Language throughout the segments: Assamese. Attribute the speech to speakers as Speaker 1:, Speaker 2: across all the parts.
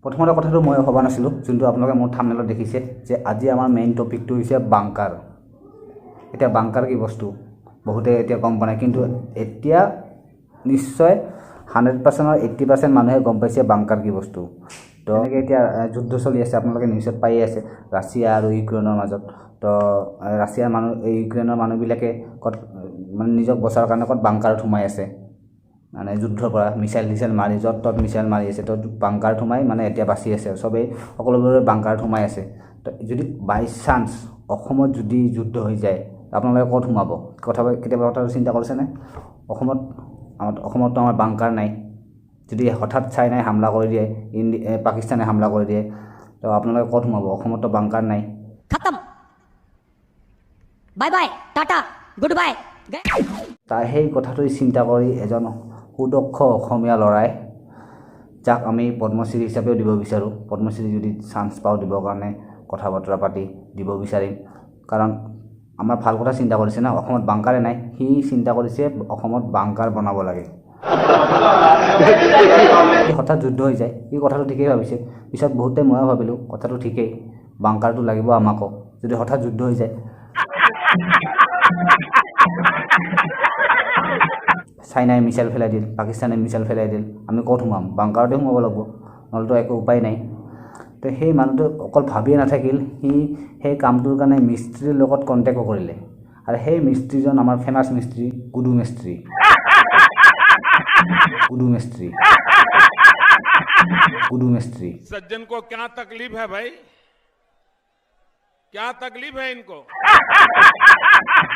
Speaker 1: প্ৰথমতে কথাটো মই ভবা নাছিলোঁ, যোনটো আপোনালোকে মোৰ থাম্বনেইলত দেখিছে যে আজি আমাৰ মেইন টপিকটো হৈছে বাংকাৰ। এতিয়া বাংকাৰ কি বস্তু বহুতে এতিয়া গম পোৱা নাই, কিন্তু এতিয়া নিশ্চয় 100%ৰ 80% মানুহে গম পাইছে বাংকাৰ কি বস্তু। তো এনেকৈ এতিয়া যুদ্ধ চলি আছে, আপোনালোকে নিউজত পায়ে আছে ৰাছিয়া আৰু ইউক্ৰেইনৰ মাজত। তো ৰাছিয়াৰ ইউক্ৰেইনৰ মানুহবিলাকে ক'ত মানে নিজক বচাৰ কাৰণে ক'ত বাংকাৰত সোমাই আছে, মানে যুদ্ধৰ পৰা মিছাইল মাৰি য'ত ত'ত মিছাইল মাৰি আছে, তো বাংকাৰত সোমাই মানে এতিয়া বাচি আছে, চবেই সকলোবোৰে বাংকাৰত সোমাই আছে। তো যদি বাই চান্স অসমত যদি যুদ্ধ হৈ যায় আপোনালোকে ক'ত সোমাব? কেতিয়াবা কথাটো চিন্তা কৰিছেনে? অসমততো আমাৰ বাংকাৰ নাই। যদি হঠাৎ চাইনাই হামলা কৰি দিয়ে, পাকিস্তানে হামলা কৰি দিয়ে, তো আপোনালোকে ক'ত সোমাব? অসমততো বাংকাৰ নাই।
Speaker 2: খতম, bye bye, Tata, good bye.
Speaker 1: তাই সেই কথাটো চিন্তা কৰি এজন সুদক্ষ অসমীয়া ল'ৰাই, যাক আমি পদ্মশ্ৰী হিচাপেও দিব বিচাৰোঁ, পদ্মশ্ৰী যদি চান্স পাওঁ দিবৰ কাৰণে কথা বতৰা পাতি দিব বিচাৰিম, কাৰণ আমাৰ ভাল কথা চিন্তা কৰিছে না। অসমত বাংকাৰে নাই, সি চিন্তা কৰিছে অসমত বাংকাৰ বনাব লাগে। হঠাৎ যুদ্ধ হৈ যায়, এই কথাটো ঠিকেই ভাবিছে। পিছত বহুতে ময়ো ভাবিলোঁ কথাটো ঠিকেই, বাংকাৰটো লাগিব আমাকো যদি হঠাৎ যুদ্ধ হৈ যায়। চাইনাই মিছাইল ফেলাই দিল, পাকিস্তানে মিছাইল ফেলাই দিল, আমি ক'ত সোমাম? বাংকাৰতে সোমাব লাগিব, নহ'লেতো একো উপায় নাই। তো সেই মানুহটো অকল ভাবিয়ে নাথাকিল, সি সেই কামটোৰ কাৰণে মিস্ত্ৰীৰ লগত কণ্টেক্টো কৰিলে, আৰু সেই মিস্ত্ৰীজন আমাৰ ফেমাছ মিস্ত্ৰী গুডু মিস্ত্ৰী। गुडू मिस्त्री
Speaker 3: सज्जन को क्या तकलीफ है भाई, क्या तकलीफ है इनको?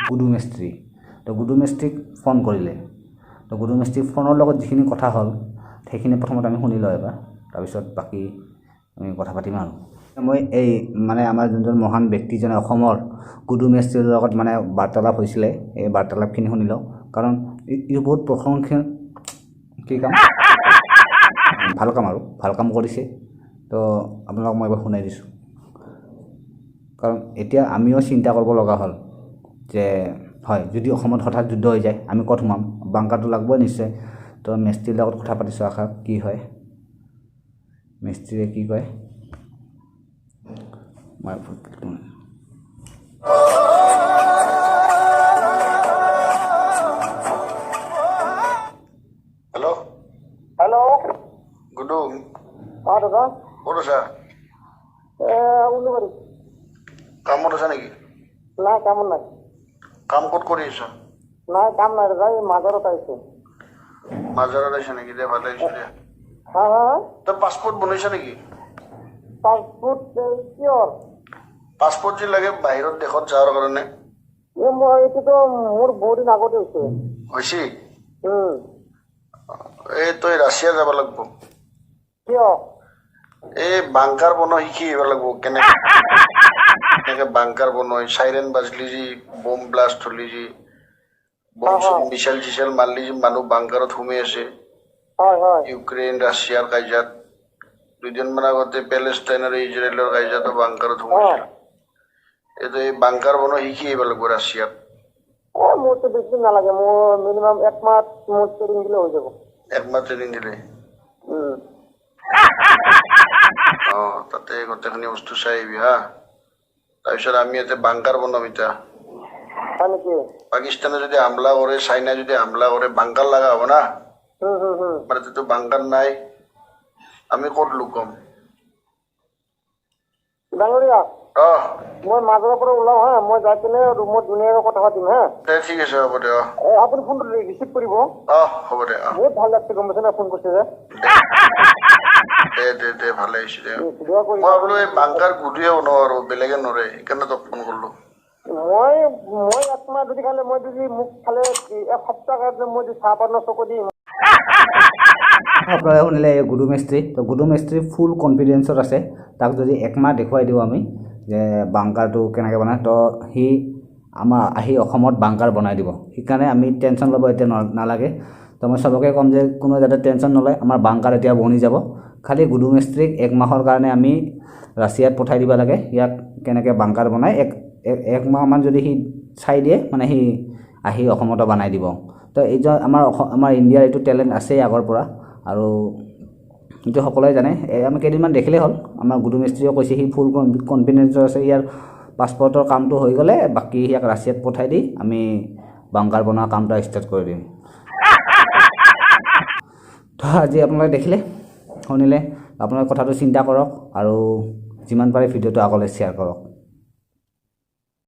Speaker 1: गुडू मिस्त्री। तो गुडू मिस्त्रीक फोन करिले, तो गुडू मिस्त्री फोনৰ লগত যিখিনি কথা হ'ল সেইখিনি প্ৰথমতে আমি শুনি লওঁ এবাৰ, তাৰপিছত বাকী আমি কথা পাতিম। আৰু মই এই মানে আমাৰ যোনজন মহান ব্যক্তিজনে অসমৰ গুডু মিস্ত্ৰীৰ লগত মানে বাৰ্তালাপ হৈছিলে, এই বাৰ্তালাপখিনি শুনি লওঁ, কাৰণ ই বহুত প্ৰশংসনীয় কি কাম, ভাল কাম আৰু ভাল কাম কৰিছে। তো আপোনালোকক মই এবাৰ শুনাই দিছোঁ, কাৰণ এতিয়া আমিও চিন্তা কৰিব লগা হ'ল যে হয় যদি অসমত হঠাৎ যুদ্ধ হৈ যায় আমি ক'ত সোমাম? বাংকাৰটো লাগিবই নিশ্চয়। তো মিস্ত্ৰীৰ লগত কথা পাতিছোঁ, আশা কি হয়, মিস্ত্ৰীয়ে কি কয়। মই
Speaker 4: हेलो
Speaker 5: हेलो
Speaker 4: गुड्डू
Speaker 5: हाँ दादा
Speaker 4: ক'ত আছা?
Speaker 5: উলুবাৰী।
Speaker 4: কামত আছা নেকি?
Speaker 5: নাই কামত নাই,
Speaker 4: কাম ক'ত কৰি আছা?
Speaker 5: নাই কাম নাই দাদা, এই মাজাৰত আহিছে।
Speaker 4: মাজাৰত আহিছা নেকি? দে ভালে আহিছো দে।
Speaker 5: হা হা
Speaker 4: তই পাছপোৰ্ট বনাইছা নেকি?
Speaker 5: পাছপোৰ্ট কিহৰ?
Speaker 4: পাছপোৰ্ট যে লাগে বাহিৰত দেশত যোৱাৰ কাৰণে।
Speaker 5: মই এইটোতো মোৰ বহুত দিন আগতে হৈছে।
Speaker 4: হৈছে? এই তই ৰাছিয়া যাব লাগিব।
Speaker 5: কিয়?
Speaker 4: এই বাংকাৰ বনোৱা শিকি আহিব লাগিব, কেনেকে বাংকাৰ বনাই, চাইৰেন বাজলি যি, বম ব্লাষ্ট হলি যি, মিছাইল চিছাইল মাৰলি যি মানুহ বাংকাৰত সোমাই আছে।
Speaker 5: হয় হয়
Speaker 4: ইউক্ৰেইন ৰাছিয়াৰ কাজিয়াত দুদিনমান আগতে পেলেষ্টাইন আৰু ইজৰাইলৰ কাজিয়াতো বাংকাৰত সোমাইছিল। এইটো এই বাংকাৰ বনোৱা শিকি আহিব লাগিব ৰাছিয়াত।
Speaker 5: মোৰতো বেছি নালাগে, মোৰ মিনিমাম একমাহ মোৰ ট্ৰেইনিং দিলে হৈ যাব।
Speaker 4: একমাহ ট্ৰেইনিং দিলে? তাতে গোটেইখিনি বস্তু চাই আহিবি হা। তাৰপিছত আমি ইয়াতে বাংকাৰ বনাম এতিয়া।
Speaker 5: হয় নেকি?
Speaker 4: পাকিস্তানে যদি হামলা কৰে, চাইনাই যদি হামলা কৰে, বাংকাৰ লগা হ'ব না। আমাৰ ইয়াতেতো বাংকাৰ নাই, আমি ক'ত লুকাম?
Speaker 5: ডাঙৰীয়া মই মাজাৰৰ পৰা ওলাও হা, মই যাই কিনে ৰুমত ধুনীয়াকৈ কথা পাতিম হা।
Speaker 4: দে ঠিক আছে, হ'ব দে।
Speaker 5: আপুনি ফোনটো ৰিচিভ কৰিব।
Speaker 4: হ'ব দে।
Speaker 5: বহুত ভাল লাগছে, গম পাইছে না ফোন কৰিছে যে।
Speaker 4: দে ভালে আহিছে দে। মই ভাবিলো এই বাংকাৰ গুডিয়ে বনাও আৰু বেলেগে নৰে, সেইকাৰণে তোক ফোন কৰিলো।
Speaker 5: মই একমাহ যদি খালে, মই যদি মোক খালে এসপ্তাহ কাৰণে মই যদি চাহ পানৰ চকু দিম।
Speaker 1: আপোনালোকে শুনিলে এই গুডু মিস্ত্ৰী। তো গুডু মিস্ত্ৰী ফুল কনফিডেঞ্চত আছে, তাক যদি একমাহ দেখুৱাই দিওঁ আমি যে বাংকাৰটো কেনেকৈ বনায়, তো সি আমাৰ আহি অসমত বাংকাৰ বনাই দিব। সেইকাৰণে আমি টেনশ্যন ল'ব এতিয়া নালাগে। তো মই চবকে ক'ম যে কোনো যাতে টেনশ্যন নলয়, আমাৰ বাংকাৰ এতিয়া বনি যাব। খালি গুডু মিস্ত্ৰীক একমাহৰ কাৰণে আমি ৰাছিয়াত পঠাই দিব লাগে, ইয়াক কেনেকৈ বাংকাৰ বনায় একমাহমান যদি সি চাই দিয়ে, মানে সি আহি অসমতো বনাই দিব। তো এইজন আমাৰ ইণ্ডিয়াৰ এইটো টেলেণ্ট আছেই আগৰ পৰা, আৰু কিন্তু সকলোৱে জানে আমি কেইদিনমান দেখিলেই হ'ল আমাৰ গুডু মিস্ত্ৰীয়ে কৈছে সি ফুল কনফিডেঞ্চৰ আছে ইয়াৰ পাছপৰ্টৰ কামটো হৈ গ'লে বাকী ইয়াক ৰাছিয়াত পঠাই দি আমি বাংকাৰ বনোৱা কামটো ষ্টাৰ্ট কৰি দিম তো আজি আপোনালোকে দেখিলে শুনিলে আপোনালোকে কথাটো চিন্তা কৰক আৰু যিমান পাৰে ভিডিঅ'টো আগলৈ শ্বেয়াৰ কৰক